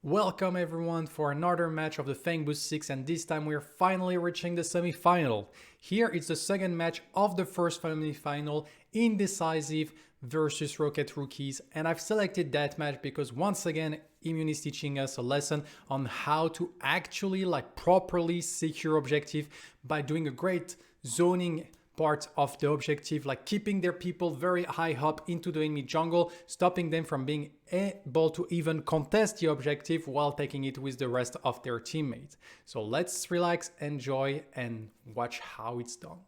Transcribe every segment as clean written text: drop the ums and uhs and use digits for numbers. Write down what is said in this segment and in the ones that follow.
Welcome everyone for another match of the Fangbooth 6, and this time we're finally reaching the semi-final. Here it's the second match of the first semi-final, Indecisive versus Rocket Rookies, and I've selected that match because once again Immune is teaching us a lesson on how to actually properly secure objective by doing a great zoning part of the objective, like keeping their people very high up into the enemy jungle, stopping them from being able to even contest the objective while taking it with the rest of their teammates. So let's relax, enjoy, and watch how it's done.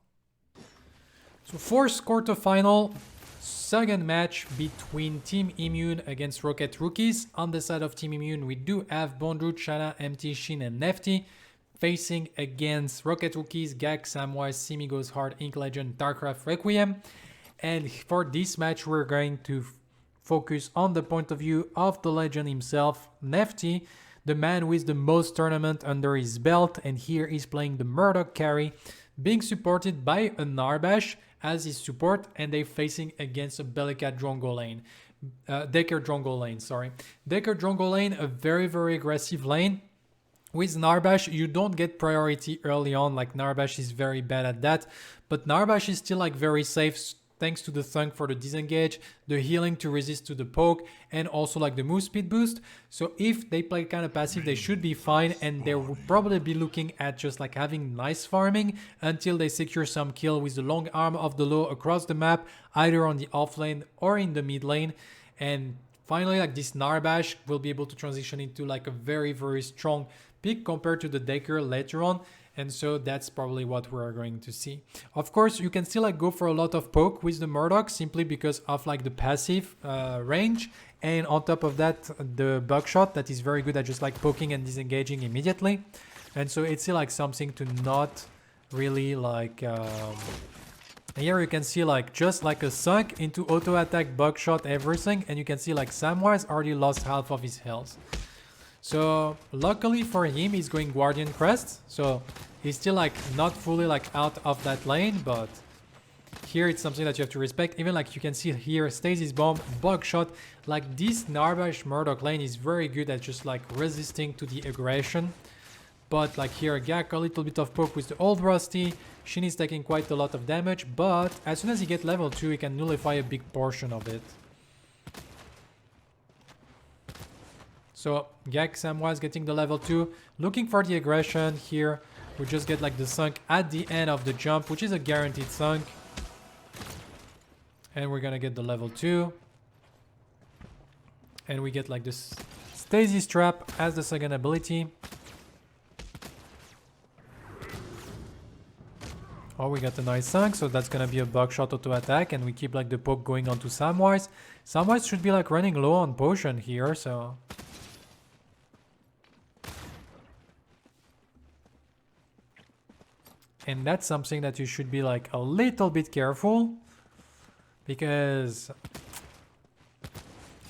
So fourth quarterfinal, second match between Team Immune against Rocket Rookies. On the side of Team Immune, we do have Bondru, Chana, MT, Shin, and Nefty. Facing against Rocket Rookies, Gak, Samwise, Simi Goes Hard, Ink Legend, Darkcraft, Requiem. And for this match, we're going to focus on the point of view of the legend himself, Nefty, the man with the most tournament under his belt. And here he's playing the Murdock carry, being supported by a Narbash as his support, and they're facing against a Belicat Drongo lane. Decker Drongo lane, sorry. Decker Drongo lane, a very aggressive lane. With Narbash, you don't get priority early on, like Narbash is very bad at that, but Narbash is still very safe thanks to the thunk for the disengage, the healing to resist to the poke, and also the move speed boost. So if they play kind of passive, they should be fine, and they will probably be looking at just having nice farming until they secure some kill with the long arm of the low across the map, either on the off lane or in the mid lane. And finally, this Narbash will be able to transition into a very strong pick compared to the Decker later on, and so that's probably what we're going to see. Of course, you can still go for a lot of poke with the Murdock simply because of the passive range, and on top of that, the buckshot that is very good at just poking and disengaging immediately, and so it's still something to not really here you can see just a sunk into auto attack, buckshot, everything, and you can see Samwise already lost half of his health. So luckily for him, he's going Guardian Crest, so he's still not fully out of that lane, but here it's something that you have to respect. Even you can see here, Stasis Bomb, Buckshot, this Narbash Murdock lane is very good at just resisting to the aggression. But here, Gak, a little bit of poke with the old Rusty. Shin is taking quite a lot of damage, but as soon as he gets level 2, he can nullify a big portion of it. So Gak, Samwise getting the level 2, looking for the aggression here. We just get the sunk at the end of the jump, which is a guaranteed sunk. And we're gonna get the level 2. And we get this Stasis Trap as the second ability. Oh, we got a nice sunk, so that's gonna be a buckshot auto attack, and we keep the poke going onto Samwise. Samwise should be running low on potion here, so and that's something that you should be a little bit careful, because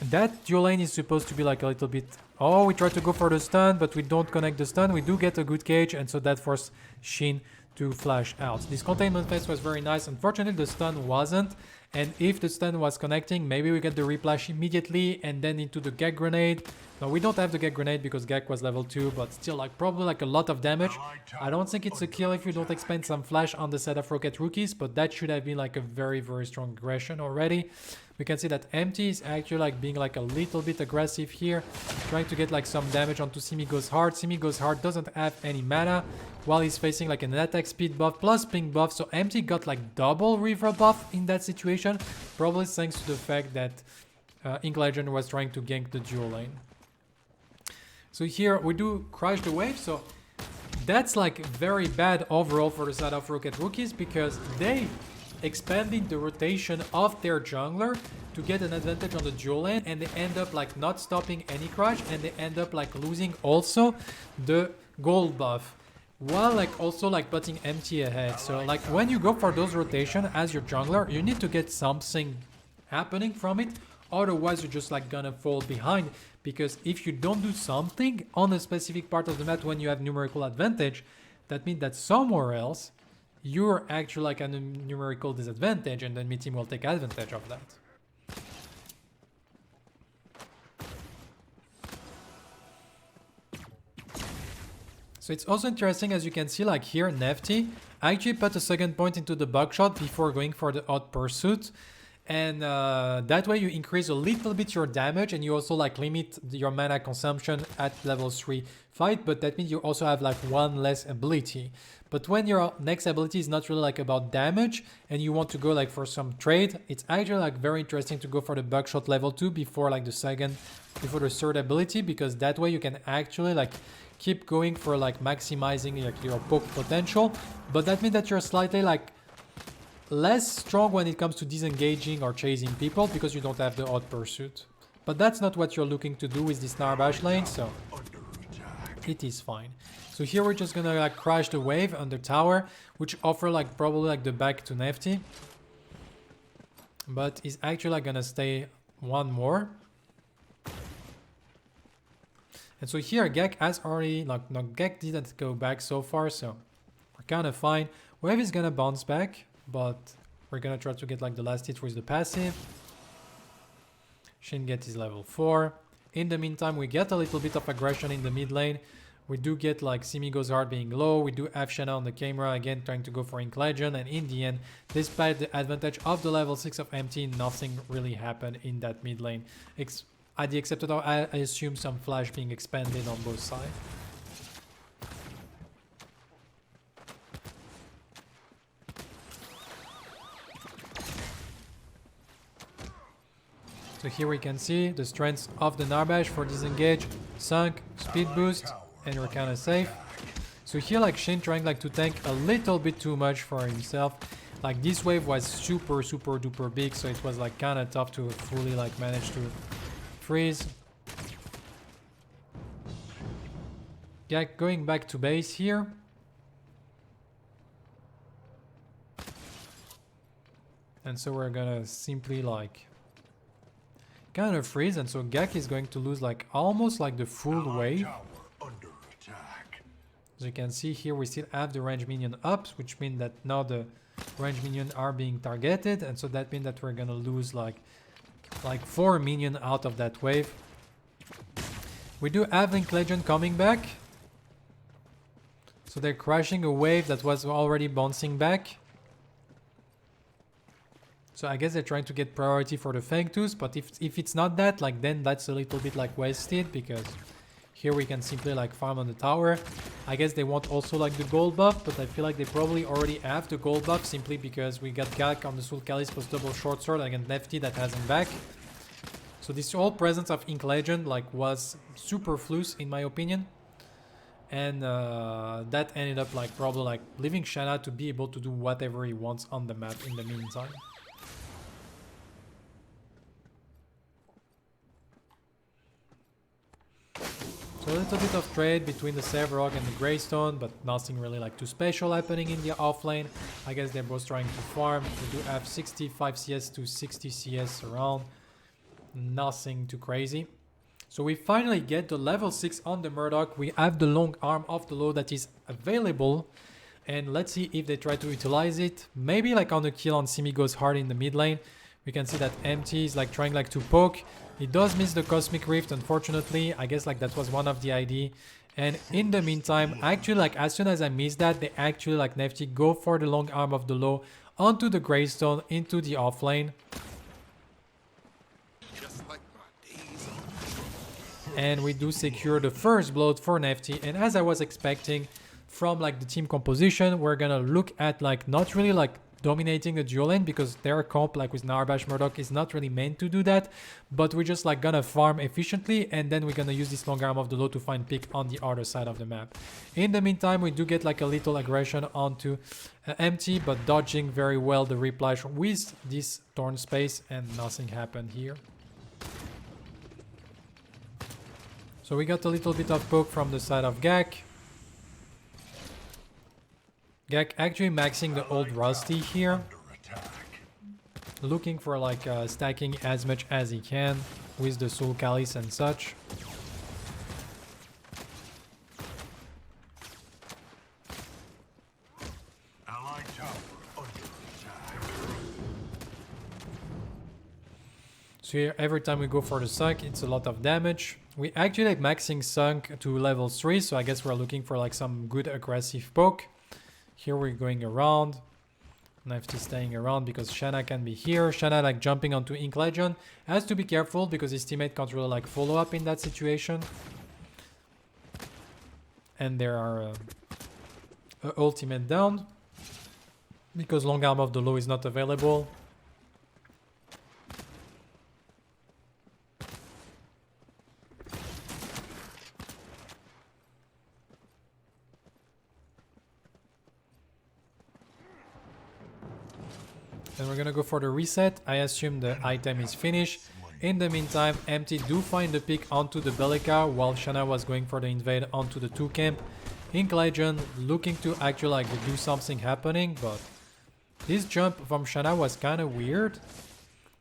that dual lane is supposed to be a little bit... Oh, we try to go for the stun, but we don't connect the stun. We do get a good cage, and so that forced Shin to flash out. This containment phase was very nice. Unfortunately, the stun wasn't, and if the stun was connecting, maybe we get the replash immediately and then into the Gag Grenade. Now, we don't have the Gag Grenade because Gag was level 2, but still probably a lot of damage. I don't think it's a kill if you don't expend some flash on the side of Rocket Rookies, but that should have been a very strong aggression already. We can see that MT is actually being a little bit aggressive here, trying to get some damage onto Simi Goes Hard. Simi Goes Hard doesn't have any mana, while he's facing an attack speed buff plus ping buff, so MT got double river buff in that situation, probably thanks to the fact that Ink Legend was trying to gank the dual lane. So here we do crush the wave, so that's very bad overall for the side of Rocket Rookies, because they expanding the rotation of their jungler to get an advantage on the dual lane, and they end up not stopping any crush, and they end up losing also the gold buff, while also putting MT ahead. So when you go for those rotation as your jungler, you need to get something happening from it, otherwise you're just gonna fall behind, because if you don't do something on a specific part of the map when you have numerical advantage, that means that somewhere else you're actually at a numerical disadvantage, and then my team will take advantage of that. So it's also interesting, as you can see, like here, Nefty actually put a second point into the buckshot before going for the hot pursuit. And that way you increase a little bit your damage, and you also like limit your mana consumption at level 3 fight, but that means you also have like one less ability. But when your next ability is not really like about damage and you want to go like for some trade, it's actually like very interesting to go for the buckshot level 2 before like the third ability, because that way you can actually like keep going for like maximizing like your poke potential. But that means that you're slightly like less strong when it comes to disengaging or chasing people because you don't have the hot pursuit. But that's not what you're looking to do with this Narbash lane, so it is fine. So here we're just gonna like crash the wave on the tower, which offer like probably like the back to Nefty, but is actually like gonna stay one more. And so here Gek has already like, no, Gek didn't go back so far, so we're kind of fine. Wave is gonna bounce back, but we're gonna try to get like the last hit with the passive. Shinget is level 4. In the meantime, we get a little bit of aggression in the mid lane. We do get like Simigo's heart being low. We do have Shanna on the camera again trying to go for Ink Legend, and in the end, despite the advantage of the level 6 of MT, nothing really happened in that mid lane. At the excepted, I assume some flash being expanded on both sides. So here we can see the strengths of the Narbash for disengage, sunk, speed boost, and we're kind of safe. So here like Shin trying like to tank a little bit too much for himself. Like this wave was super duper big, so it was like kind of tough to fully like manage to freeze. Yeah, going back to base here. And so we're gonna simply like kind of freeze, and so Gek is going to lose like almost like the full wave. As you can see here, we still have the range minion up, which means that now the range minion are being targeted, and so that means that we're gonna lose like 4 minion out of that wave. We do have Ink Legend coming back, so they're crashing a wave that was already bouncing back. So I guess they're trying to get priority for the Fangtooth, but if it's not that, like then that's a little bit like wasted, because here we can simply like farm on the tower. I guess they want also like the gold buff, but I feel like they probably already have the gold buff simply because we got Gak on the Soul Callis plus double short sword against Nefty that has him back. So this whole presence of Ink Legend like was superfluous in my opinion. And that ended up like probably like leaving Shanna to be able to do whatever he wants on the map in the meantime. So a little bit of trade between the Sevarog and the Greystone, but nothing really like too special happening in the offlane. I guess they're both trying to farm. We do have 65 CS to 60 CS around. Nothing too crazy. So we finally get the level 6 on the Murdock. We have the long arm of the low that is available. And let's see if they try to utilize it. Maybe like on the kill on Simigo's heart in the mid lane. We can see that MT is like trying like to poke. He does miss the Cosmic Rift, unfortunately. I guess like that was one of the ID. And in the meantime, actually like as soon as I missed that, they actually like Nefty go for the long arm of the low onto the Greystone into the offlane. And we do secure the first blood for Nefty. And as I was expecting from like the team composition, we're gonna look at like not really like dominating the dual lane, because their comp like with Narbash Murdock is not really meant to do that, but we're just like gonna farm efficiently, and then we're gonna use this long arm of the low to find pick on the other side of the map. In the meantime, we do get like a little aggression onto MT, but dodging very well the replash with this torn space, and nothing happened here. So we got a little bit of poke from the side of Gak. Gak actually maxing the old Rusty here. Looking for like stacking as much as he can with the Soul Callis and such. So here, every time we go for the suck, it's a lot of damage. We actually maxing Sunk to level 3, so I guess we're looking for like some good aggressive poke. Here we're going around. Neft is staying around because Shanna can be here. Shanna like jumping onto Ink Legend. Has to be careful because his teammate can't really like follow up in that situation. And there are ultimate down because long arm of the low is not available. Then we're gonna go for the reset. I assume the item is finished. In the meantime, Empty do find the pick onto the Bellica while Shanna was going for the invade onto the 2 camp. Ink Legend looking to actually like do something happening, but this jump from Shanna was kind of weird.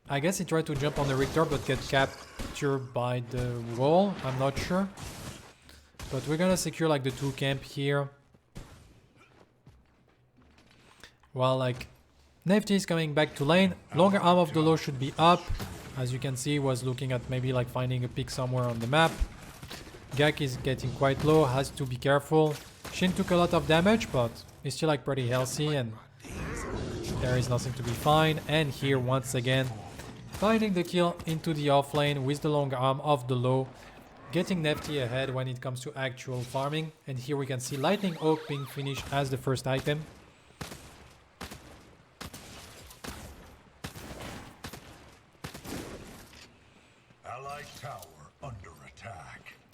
I guess he tried to jump on the Richter but get captured by the wall. I'm not sure. But we're gonna secure like the 2 camp here. While like Neft is coming back to lane. Longer arm of the low should be up. As you can see, was looking at maybe like finding a pick somewhere on the map. Gak is getting quite low, has to be careful. Shin took a lot of damage, but he's still like pretty healthy and there is nothing to be fine. And here once again, finding the kill into the offlane with the long arm of the low. Getting Nefty ahead when it comes to actual farming. And here we can see Lightning Oak being finished as the first item.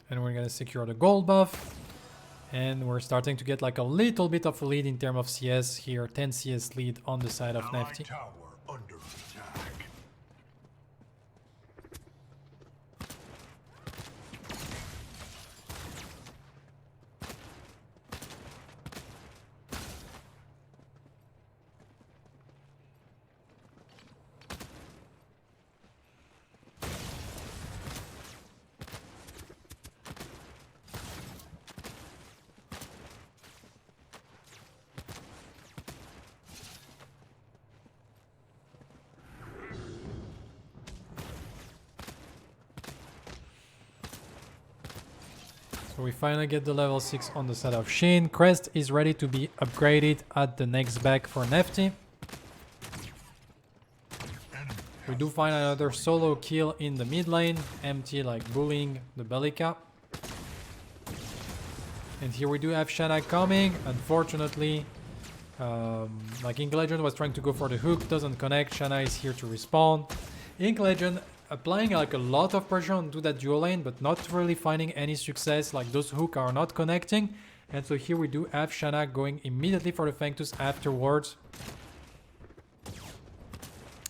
And we're gonna secure the gold buff. And we're starting to get like a little bit of a lead in terms of CS here. 10 CS lead on the side of Nefty. So we finally get the level 6 on the side of Shin. Crest is ready to be upgraded at the next back for Nefty. We do find another solo kill in the mid lane. Empty like bullying the Bellica. And here we do have Shanna coming. Unfortunately, like Ink Legend was trying to go for the hook, doesn't connect. Shanna is here to respawn. Ink Legend applying like a lot of pressure onto that dual lane, but not really finding any success. Like those hooks are not connecting. And so here we do have Shanna going immediately for the Fangbooth afterwards.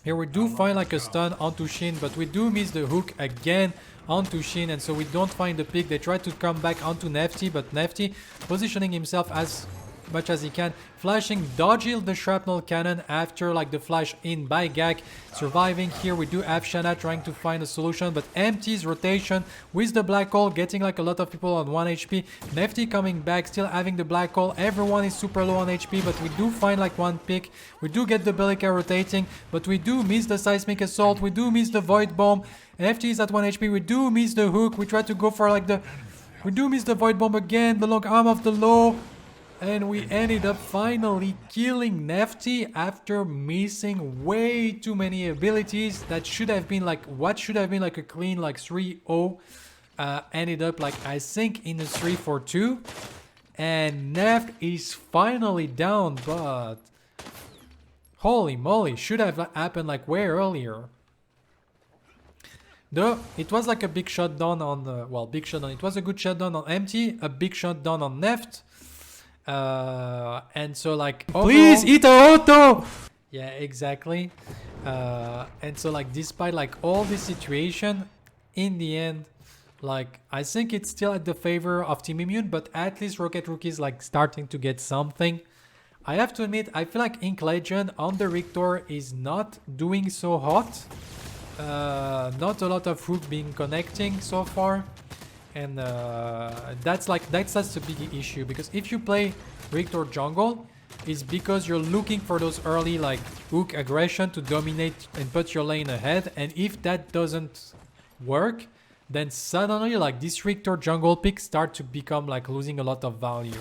Here we do find like a stun onto Shin, but we do miss the hook again onto Shin, and so we don't find the pick. They try to come back onto Nefty, but Nefty positioning himself as much as he can, flashing, dodging the shrapnel cannon after like the flash in by Gak, surviving. Here we do have Shanna trying to find a solution, but Empty's rotation with the black hole, getting like a lot of people on 1 HP. Nefty coming back, still having the black hole. Everyone is super low on HP, but we do find like one pick. We do get the Bellica rotating, but we do miss the seismic assault. We do miss the void bomb. Nefty is at 1 HP. We do miss the hook. We try to go for like the... We do miss the void bomb again. The long arm of the low. And we ended up finally killing Nefty after missing way too many abilities that should have been like, what should have been like a clean like 3-0, ended up like I think in a 3-4-2. And Neft is finally down, but holy moly, should have happened like way earlier. Though it was like a big shutdown on the, well, big shutdown, it was a good shutdown on Empty, a big shutdown on Neft. And so like overall, please eat a auto. Yeah, exactly. And so like despite like all this situation, in the end, like I think it's still at the favor of Team Immune, but at least Rocket Rookie is like starting to get something. I have to admit, I feel like Ink Legend on the Richter is not doing so hot. Not a lot of hook being connecting so far. And that's a big issue, because if you play Richter jungle, it's because you're looking for those early like hook aggression to dominate and put your lane ahead. And if that doesn't work, then suddenly like this Richter jungle pick start to become like losing a lot of value.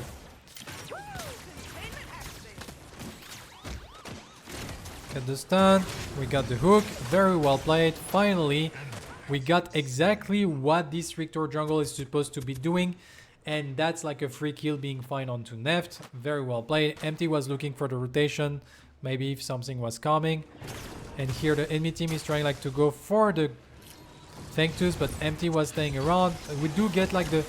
Get the stun, we got the hook, very well played. Finally, we got exactly what this Richter jungle is supposed to be doing, and that's like a free kill being found onto Neft. Very well played. Empty was looking for the rotation, maybe if something was coming. And here the enemy team is trying like to go for the Fangbooth, but Empty was staying around. We do get like the...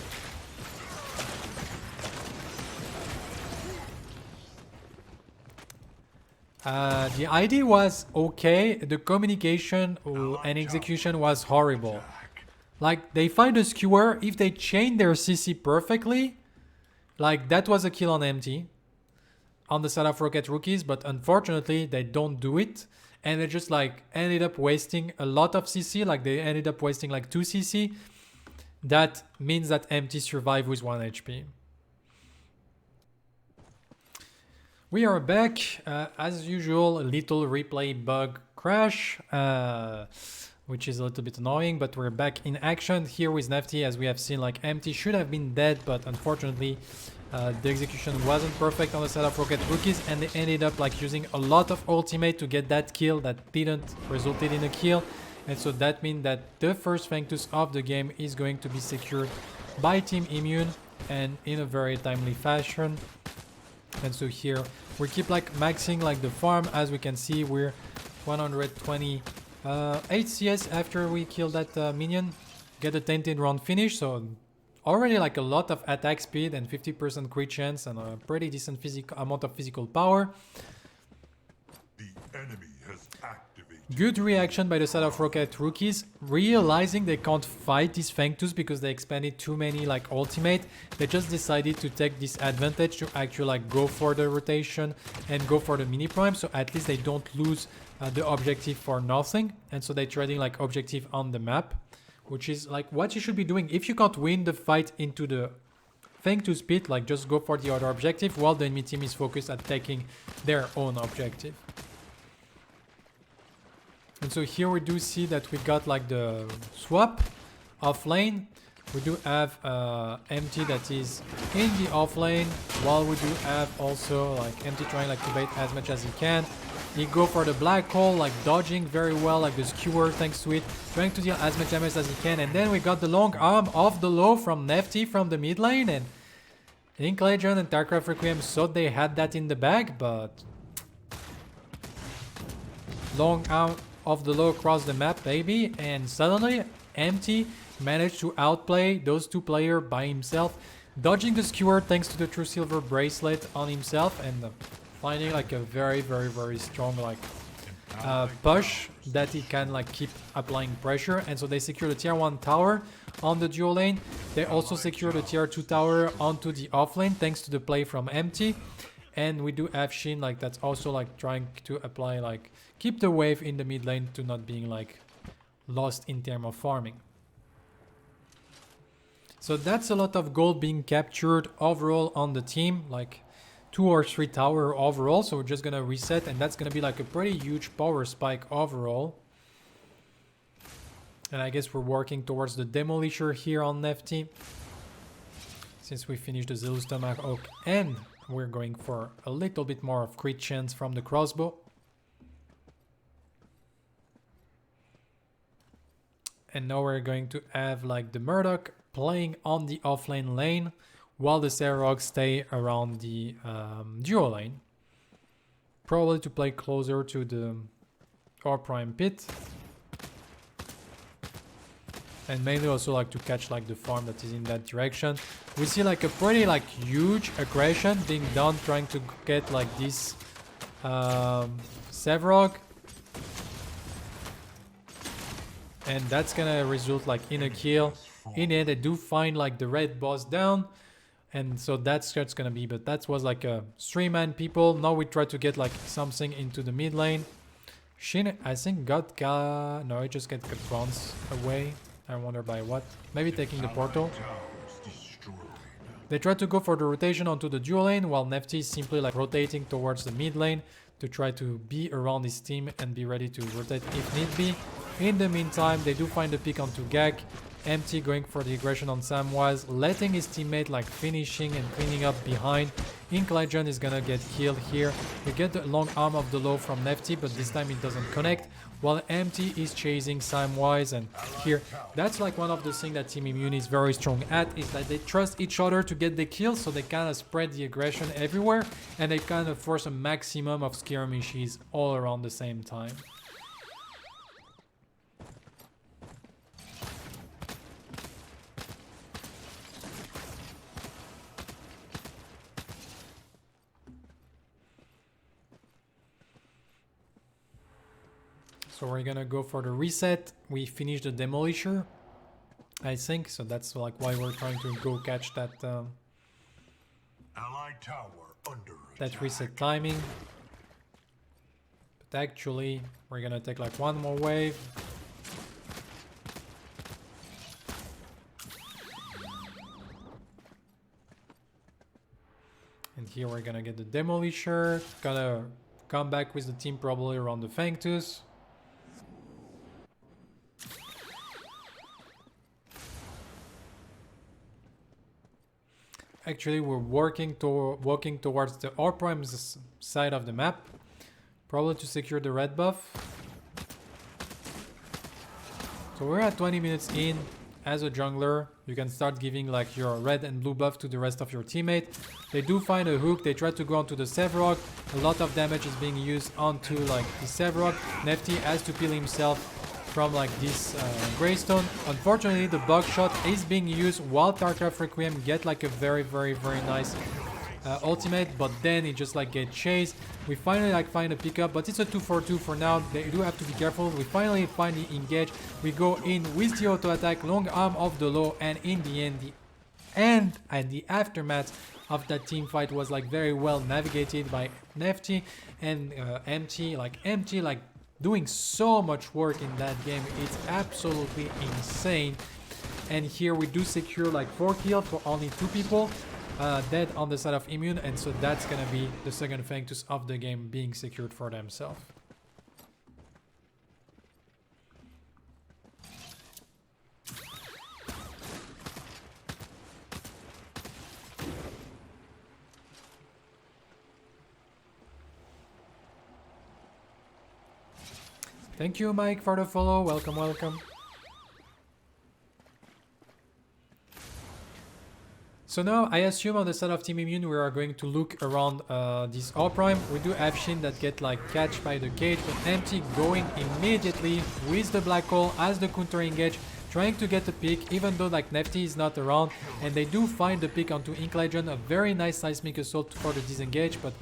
the idea was okay, the communication and execution was horrible. Like, they find a skewer, if they chain their CC perfectly, like that was a kill on Empty on the side of Rocket Rookies, but unfortunately they don't do it. And they just like ended up wasting a lot of CC, like they ended up wasting like 2 CC. That means that Empty survived with 1 HP. We are back, as usual, a little replay bug crash, which is a little bit annoying, but we're back in action here with Nefty. As we have seen, like Empty should have been dead, but unfortunately the execution wasn't perfect on the side of Rocket Rookies, and they ended up like using a lot of ultimate to get that kill that didn't resulted in a kill. And so that means that the first Fangbooth of the game is going to be secured by Team Immune, and in a very timely fashion. And so here we keep like maxing like the farm. As we can see, we're 128 CS after we kill that minion, get a tainted round finish. So already like a lot of attack speed and 50% crit chance and a pretty decent amount of physical power. The enemy has activated. Good reaction by the side of Rocket Rookies, realizing they can't fight these Fangbooth because they expanded too many like ultimate. They just decided to take this advantage to actually like go for the rotation and go for the mini prime, so at least they don't lose the objective for nothing. And so they're trading like objective on the map, which is like what you should be doing. If you can't win the fight into the Fangbooth pit, like just go for the other objective while the enemy team is focused at taking their own objective. And so here we do see that we got like the swap off lane. We do have Empty that is in the off lane, while we do have also like Empty trying like to bait as much as he can. He go for the black hole, like dodging very well, like the skewer thanks to it, trying to deal as much damage as he can. And then we got the long arm off the low from Nefty from the mid lane, and Ink Legend and Tarkov Requiem thought they had that in the bag, but long arm off the low across the map, baby. And suddenly Empty managed to outplay those two players by himself, dodging the skewer thanks to the True Silver bracelet on himself, and finding like a very strong like push that he can like keep applying pressure. And so they secure the tier 1 tower on the dual lane. They also secure the tier 2 tower onto the off lane thanks to the play from Empty. And we do have Shin like that's also like trying to apply like keep the wave in the mid lane to not being like lost in terms of farming. So that's a lot of gold being captured overall on the team, like 2 or 3 tower overall. So we're just gonna reset, and that's gonna be like a pretty huge power spike overall. And I guess we're working towards the Demolisher here on Nefty, since we finished the Zealous Tomahawk, and we're going for a little bit more of crit chance from the crossbow. And now we're going to have like the Murdock playing on the offlane lane, while the Serog stay around the duo lane. Probably to play closer to the Ore Prime pit. And mainly also like to catch like the farm that is in that direction. We see like a pretty like huge aggression being done trying to get like this Sevrog. And that's gonna result like in a kill. In the end they do find like the red boss down. And so that's what's gonna be, but that was like a 3-man people. Now we try to get like something into the mid lane. Shin, I think no, he just got bronze away. I wonder by what. Maybe taking the portal. They try to go for the rotation onto the dual lane, while Nefty is simply like rotating towards the mid lane to try to be around his team and be ready to rotate if need be. In the meantime, they do find the pick onto Gag. Empty going for the aggression on Samwise, letting his teammate like finishing and cleaning up behind. Ink Legend is gonna get killed here. We get the long arm of the low from Nefty, but this time it doesn't connect. While Empty is chasing Samwise, and here, that's like one of the things that Team Immune is very strong at, is that they trust each other to get the kills, so they kind of spread the aggression everywhere, and they kind of force a maximum of skirmishes all around the same time. So we're gonna go for the reset. We finished the Demolisher, I think, so that's like why we're trying to go catch that Allied tower under that reset timing. But actually, we're gonna take like one more wave. And here we're gonna get the Demolisher. Gonna come back with the team probably around the Fangbooth. Actually, we're walking towards the R prime side of the map, probably to secure the red buff. So we're at 20 minutes in. As a jungler, you can start giving like your red and blue buff to the rest of your teammate. They do find a hook, they try to go onto the Sevrog. A lot of damage is being used onto like the Sevrog. Nefty has to peel himself from like this Greystone. Unfortunately, the bug shot is being used while Tarkov Requiem get like a very nice ultimate, but then it just like get chased. We finally like find a pickup, but it's a 2-for-2 for now. They do have to be careful. We finally find the engage. We go in with the auto attack, long arm of the low, and in the end, the aftermath of that team fight was like very well navigated by Nefty and Empty like doing so much work in that game. It's absolutely insane. And here we do secure like 4 kills for only 2 people dead on the side of Immune, and so that's gonna be the second Fangbooth of the game being secured for themselves. Thank you, Mike, for the follow. Welcome, welcome. So now, I assume on the side of Team Immune, we are going to look around this R prime. We do have Shin that get like catched by the cage, but Empty going immediately with the black hole as the counter engage, trying to get the pick, even though like Nefty is not around, and they do find the pick onto Ink Legend, a very nice seismic assault for the disengage, but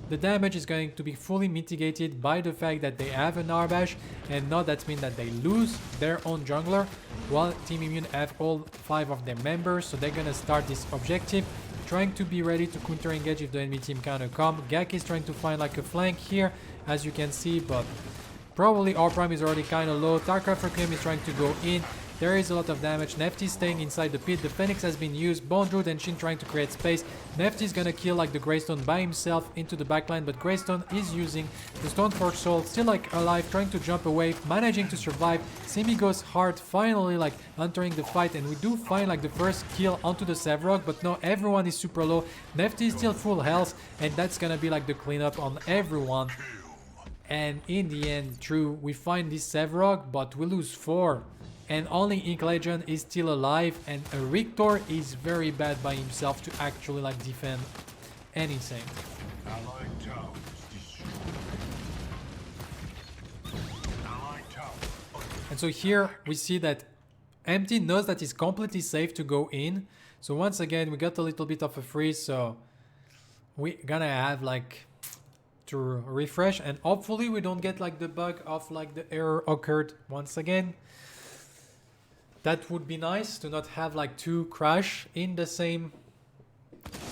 the damage is going to be fully mitigated by the fact that they have an Arbash, and not that means that they lose their own jungler, while Team Immune have all 5 of their members, so they're gonna start this objective, trying to be ready to counter engage if the enemy team kinda come. Gak is trying to find like a flank here, as you can see, but probably R prime is already kinda low. Tarkov Requiem is trying to go in. There is a lot of damage. Nefty staying inside the pit. The Phoenix has been used. Bondrewd and Shin trying to create space. Nefty is gonna kill like the Greystone by himself into the backline, but Greystone is using the Stoneforge Soul, still like alive, trying to jump away, managing to survive. Simi goes hard, finally like entering the fight, and we do find like the first kill onto the Sevrog, but no, everyone is super low. Nefty is still full health, and that's gonna be like the cleanup on everyone. And in the end, true, we find this Sevrog, but we lose 4. And only Ink Legend is still alive, and a Rictor is very bad by himself to actually like defend anything. Allied towers destroyed. Allied tower And so here we see that Empty knows that it's completely safe to go in. So once again, we got a little bit of a freeze, so we're gonna have like to refresh, and hopefully we don't get like the bug of like the error occurred once again. That would be nice to not have like 2 crash in the same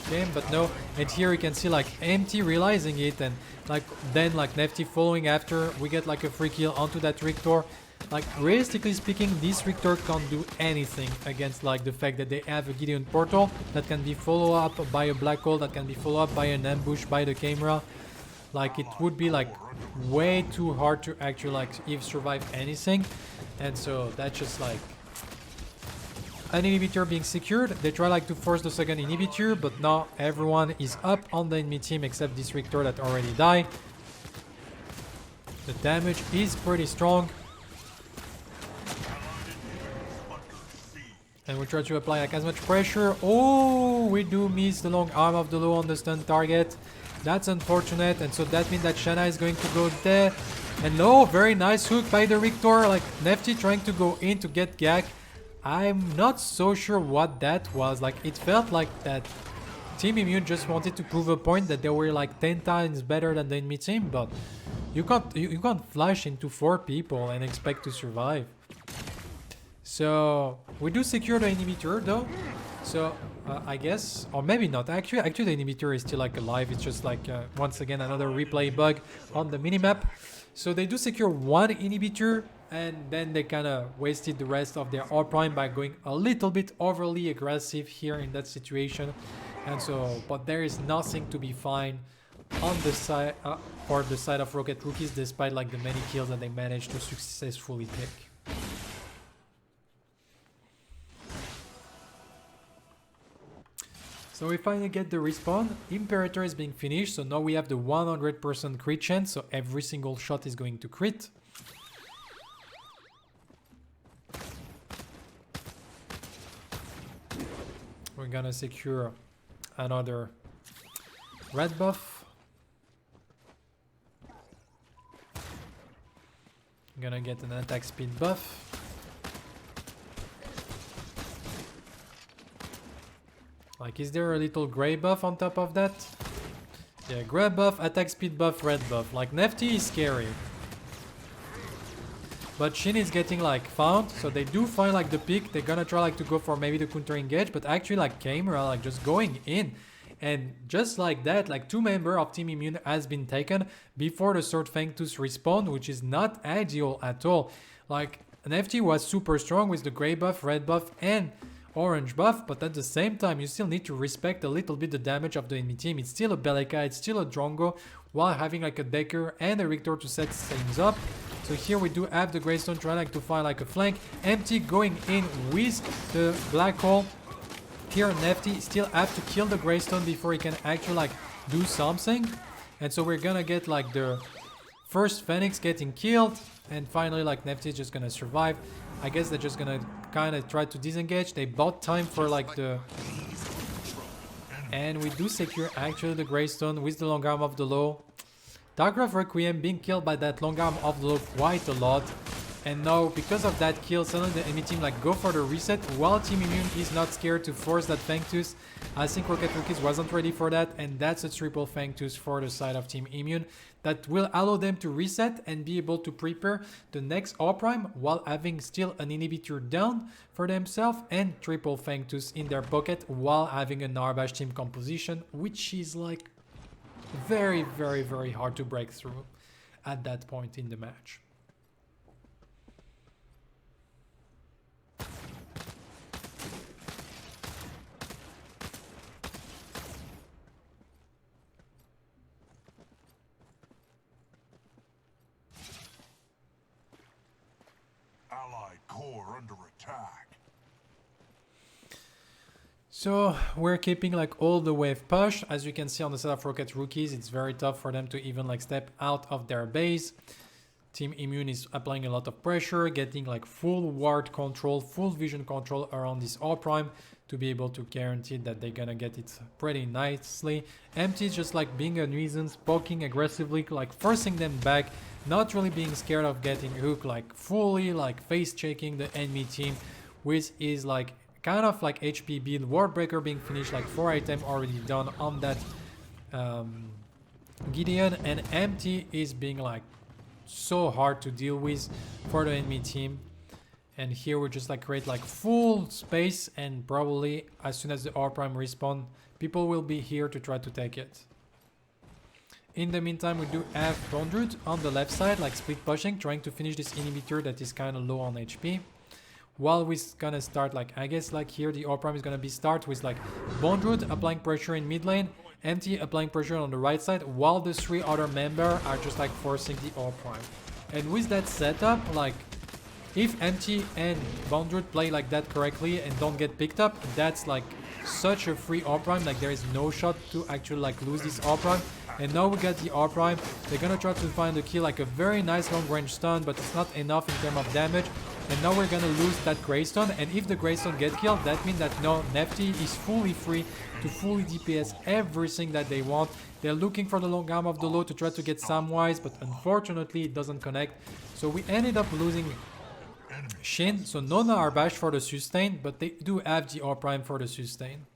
game, but no. And here you can see like Empty realizing it, and like then like Nefty following after. We get like a free kill onto that Rictor. Like realistically speaking, this Rictor can't do anything against like the fact that they have a Gideon portal that can be followed up by a black hole, that can be followed up by an ambush by the camera. Like it would be like way too hard to actually like if survive anything, and so that's just like an inhibitor being secured. They try like to force the second inhibitor, but now everyone is up on the enemy team except this Richter that already died. The damage is pretty strong. And we try to apply like as much pressure. Oh, we do miss the long arm of the low on the stun target. That's unfortunate, and so that means that Shanna is going to go there. And no, very nice hook by the Richter. Like Nefty trying to go in to get Gak. I'm not so sure what that was. Like it felt like that Team Immune just wanted to prove a point that they were like 10 times better than the enemy team, but you can't flash into 4 people and expect to survive. So we do secure the inhibitor though. So I guess, or maybe not. Actually the inhibitor is still like alive. It's just like once again another replay bug on the minimap. So they do secure one inhibitor, and then they kind of wasted the rest of their R prime by going a little bit overly aggressive here in that situation. And so, but there is nothing to be fine on the side for the side of Rocket Rookies, despite like the many kills that they managed to successfully take. So we finally get the respawn. Imperator is being finished, so now we have the 100% crit chance, so every single shot is going to crit. We're gonna secure another red buff. Gonna get an attack speed buff. Like, is there a little gray buff on top of that? Yeah, gray buff, attack speed buff, red buff. Like, Nefty is scary. But Shin is getting, like, found. So they do find, like, the pick. They're gonna try, like, to go for maybe the counter engage. But actually, like, Camera, like, just going in. And just like that, like, 2 members of Team Immune has been taken before the Sword Fangtooth respawn, which is not ideal at all. Like, Nefty was super strong with the gray buff, red buff, and orange buff, but at the same time you still need to respect a little bit the damage of the enemy team. It's still a Beleka, it's still a Drongo, while having like a Decker and a Richter to set things up. So here we do have the Greystone trying like to find like a flank. Empty going in with the Black Hole. Here Nefty still have to kill the Greystone before he can actually like do something. And so we're gonna get like the first Phoenix getting killed, and finally like Nefty is just gonna survive. I guess they're just gonna kind of try to disengage. They bought time for like the... And we do secure actually the Greystone with the long arm of the low. Darkgraph Requiem being killed by that long arm of the low quite a lot. And now, because of that kill, suddenly the enemy team like go for the reset, while Team Immune is not scared to force that Fangtooth. I think Rocket Rookies wasn't ready for that, and that's a triple Fangtooth for the side of Team Immune that will allow them to reset and be able to prepare the next R prime while having still an inhibitor down for themselves and triple Fangtooth in their pocket while having a Narbash team composition, which is like very, very, very hard to break through at that point in the match. Allied core under attack. So we're keeping like all the wave push. As you can see on the side of Rocket Rookies, it's very tough for them to even like step out of their base. Team Immune is applying a lot of pressure, getting like full ward control, full vision control around this R prime to be able to guarantee that they're gonna get it pretty nicely. Empty is just like being a nuisance, poking aggressively, like forcing them back, not really being scared of getting hooked, like fully like face checking the enemy team with his like kind of like HP build, Ward Breaker being finished, like 4 items already done on that Gideon, and Empty is being like so hard to deal with for the enemy team. And here we just like create like full space, and probably as soon as the R prime respawn, people will be here to try to take it. In the meantime, we do have Bondrud on the left side, like split pushing, trying to finish this inhibitor that is kind of low on HP. While we're gonna start, like, I guess like here the R prime is gonna be start with like Bondrud applying pressure in mid lane, Empty applying pressure on the right side, while the 3 other members are just like forcing the R prime. And with that setup, like If Empty and Bondroot play like that correctly and don't get picked up, that's like such a free R prime. Like there is no shot to actually like lose this R prime. And now we got the R prime. They're gonna try to find the kill, like a very nice long range stun, but it's not enough in terms of damage. And now we're gonna lose that Greystone, and if the Greystone get killed, that means that now Nefty is fully free to fully DPS everything that they want. They're looking for the long arm of the low to try to get Samwise, but unfortunately it doesn't connect. So we ended up losing Shin, so no Narbash for the sustain, but they do have the R prime for the sustain.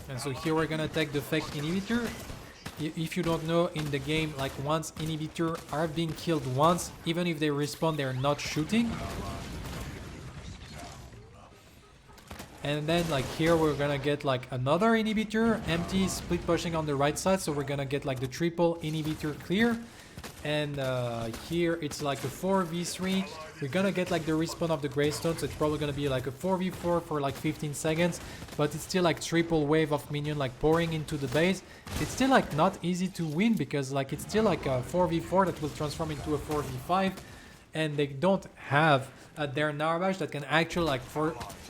And so here we're gonna take the fake inhibitor. If you don't know, in the game, like once inhibitor are being killed once, even if they respawn, they're not shooting. And then like here we're gonna get like another inhibitor, Empty split pushing on the right side, so we're gonna get like the triple inhibitor clear. And here it's like a 4v3. We're gonna get like the respawn of the Greystone, so it's probably gonna be like a 4v4 for like 15 seconds, but it's still like triple wave of minion like pouring into the base. It's still like not easy to win because like it's still like a 4v4 that will transform into a 4v5, and they don't have their Narbash that can actually like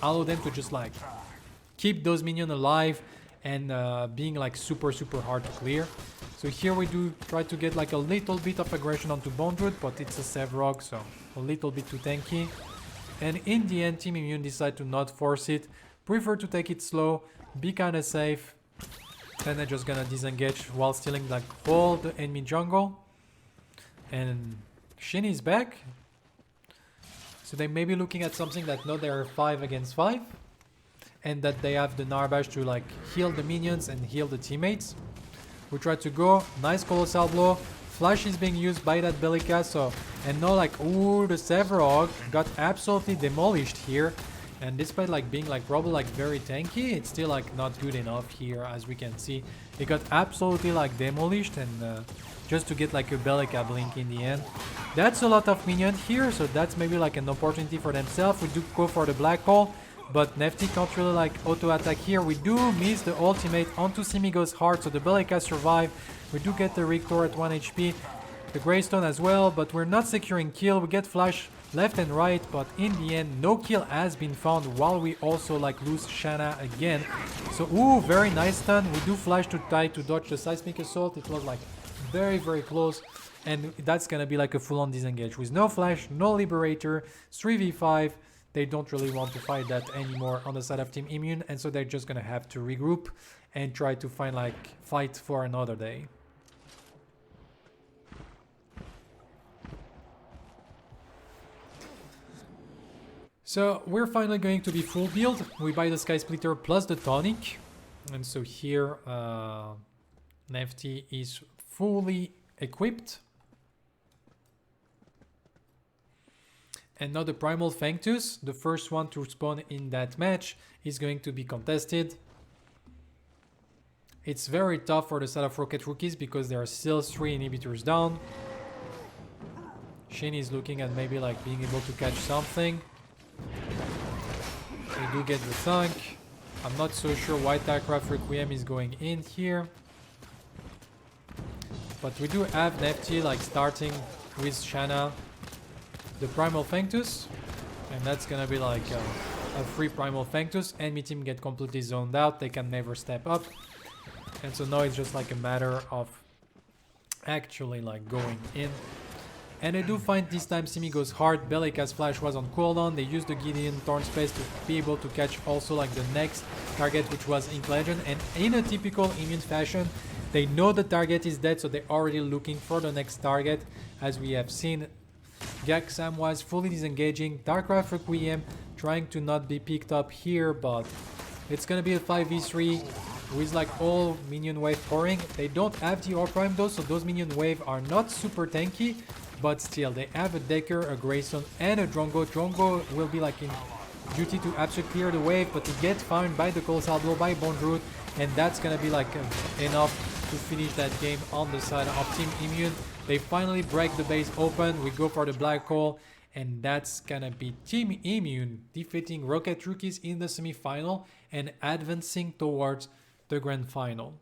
allow them to just like keep those minions alive and being like super hard to clear. So here we do try to get like a little bit of aggression onto Bondroot, but it's a Sevrog, so a little bit too tanky. And in the end, Team Immune decide to not force it, prefer to take it slow, be kinda safe, and they're just gonna disengage while stealing like all the enemy jungle. And Shin is back. So they may be looking at something that no, they're 5 against 5, and that they have the Narbash to like heal the minions and heal the teammates. We try to go, nice colossal blow, flash is being used by that Bellica, so, and now like, ooh, the Sevrog got absolutely demolished here, and despite like being like probably like very tanky, it's still like not good enough here, as we can see. It got absolutely like demolished, and just to get like a Bellica blink in the end. That's a lot of minion here, so that's maybe like an opportunity for themselves. We do go for the black hole, but Nefty can't really like auto-attack here. We do miss the ultimate onto Simigo's heart, so the Bellica survive. We do get the Rictor at 1 HP, the Greystone as well, but we're not securing kill. We get flash left and right, but in the end, no kill has been found, while we also like lose Shanna again. So, ooh, very nice stun. We do flash to try to dodge the Seismic Assault. It was like very close, and that's gonna be like a full-on disengage. With no flash, no Liberator, 3v5. They don't really want to fight that anymore on the side of Team Immune, and so they're just gonna have to regroup and try to find like fight for another day. So we're finally going to be full build. We buy the Sky Splitter plus the tonic, and so here Nefty is fully equipped. And now the Primal Fangtooth, the first one to spawn in that match, is going to be contested. It's very tough for the side of Rocket Rookies because there are still 3 inhibitors down. Shin is looking at maybe like being able to catch something. We do get the thunk. I'm not so sure why Tarcraft Requiem is going in here. But we do have Nefty like starting with Shanna the Primal Fangtooth, and that's gonna be like a free Primal Fangtooth. Enemy team get completely zoned out, they can never step up, and so now it's just like a matter of actually like going in. And I do find this time Simigo's heart. Bellica's flash was on cooldown. They used the Gideon Thorn Space to be able to catch also like the next target, which was Ink Legend, and in a typical Immune fashion, they know the target is dead, so they're already looking for the next target, as we have seen. Gak Samwise fully disengaging, Darkcraft Requiem trying to not be picked up here, but it's gonna be a 5v3 with like all minion wave pouring. They don't have the Orb Prime though, so those minion wave are not super tanky, but still they have a Decker, a Grayson, and a Drongo. Drongo will be like in duty to absolutely clear the wave, but he gets found by the Colossal Blow by Bondroot, and that's gonna be like enough to finish that game on the side of Team Immune. They finally break the base open, we go for the black hole, and that's gonna be Team Immune defeating Rocket Rookies in the semi-final and advancing towards the grand final.